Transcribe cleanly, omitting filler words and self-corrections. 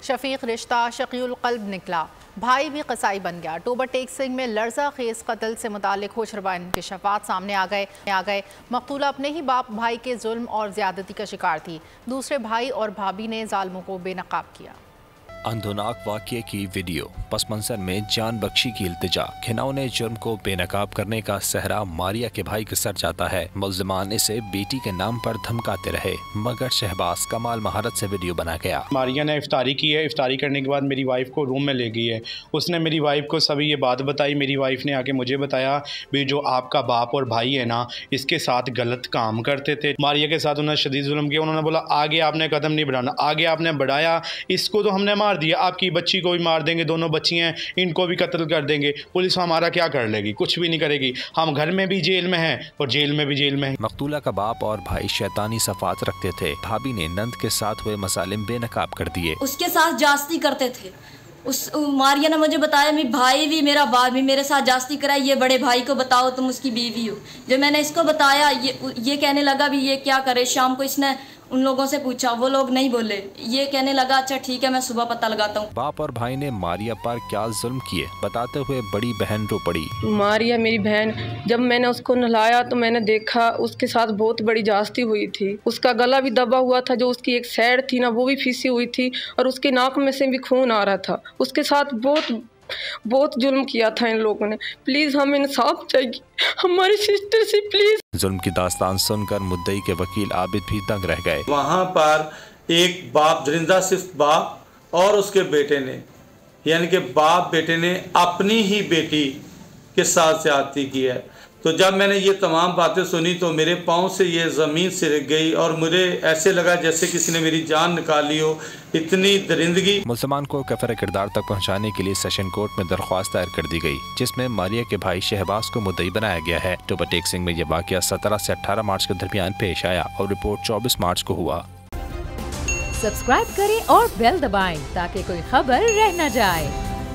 शफीक रिश्ता शकीउल क़ल्ब निकला, भाई भी कसाई बन गया। टोबर टेक सिंह में लर्जा खेज कत्ल से मुतालिक होशरबा इंकशाफात सामने आ गए। मकतूला अपने ही बाप भाई के जुल्म और ज्यादती का शिकार थी। दूसरे भाई और भाभी ने जालिमों को बेनकाब किया। अंधोनाक वाक़ये की वीडियो, पस मंजर में जान बख्शी की इल्तिजा। घिनौने जुर्म को बेनकाब करने का सहरा मारिया के भाई के सर जाता है। मुल्ज़िमान इसे बेटी के नाम पर धमकाते रहे, मगर शहबाज कमाल महारत से वीडियो बना गया। मारिया ने इफ्तारी की है। इफ्तारी करने के बाद मेरी वाइफ को रूम में ले गई है। उसने मेरी वाइफ को सभी ये बात बताई। मेरी वाइफ ने आके मुझे बताया भी जो आपका बाप और भाई है ना, इसके साथ गलत काम करते थे। मारिया के साथ उन्होंने शदीद जुल्म किया। उन्होंने बोला आगे आपने कदम नहीं बढ़ाना, आगे आपने बढ़ाया, इसको तो हमने मार दिया, आपकी बच्ची को भी मार देंगे, दोनों बच्चियां हैं, इनको भी कत्ल कर देंगे। पुलिस हमारा क्या कर लेगी? कुछ भी नहीं करेगी। हम घर में भी जेल में हैं और जेल में भी जेल में हैं। मकतूला का बाप और भाई शैतानी सफात रखते थे। भाभी ने नंद के साथ हुए मसालिम बेनकाब कर दिए। उसके साथ जास्ती करते थे। उस मारिया ने मुझे बताया मेरा भाई भी मेरा बाप भी मेरे साथ जास्ती कराई। ये बड़े भाई को बताओ तुम उसकी बीवी हो। जब मैंने इसको बताया ये कहने लगा भी ये क्या करे। शाम को इसने उन लोगों से पूछा, वो लोग नहीं बोले। ये कहने लगा अच्छा ठीक है मैं सुबह पता लगाता हूँ। बाप और भाई ने मारिया पर क्या जुल्म किए बताते हुए बड़ी बहन रो पड़ी। मारिया मेरी बहन, जब मैंने उसको नहलाया तो मैंने देखा उसके साथ बहुत बड़ी जास्ती हुई थी। उसका गला भी दबा हुआ था, जो उसकी एक साइड थी ना वो भी फीसी हुई थी और उसके नाक में से भी खून आ रहा था। उसके साथ बहुत जुल्म किया था इन लोगों ने। प्लीज हमें इंसाफ चाहिए हमारी सिस्टर से, प्लीज। जुल्म की दास्तान सुनकर मुद्दई के वकील आबिद भी दंग रह गए। वहाँ पर एक बाप दरिंदा सिर्फ बाप और उसके बेटे ने, यानी कि बाप बेटे ने अपनी ही बेटी के साथ ज्यादती की है। तो जब मैंने ये तमाम बातें सुनी तो मेरे पाँव से ये ज़मीन सिरक गई और मुझे ऐसे लगा जैसे किसी ने मेरी जान निकाली हो। इतनी दरिंदगी। मुल्ज़िमान को कफ़र किरदार तक पहुंचाने के लिए सेशन कोर्ट में दरख्वास्त दायर कर दी गई, जिसमें मारिया के भाई शहबाज को मुद्दई बनाया गया है। टोबर टेक सिंह में यह वाक़या 17 से 18 मार्च के दरमियान पेश आया और रिपोर्ट 24 मार्च को हुआ। सब्सक्राइब करें और बेल दबाएं ताकि कोई खबर रह न जाए।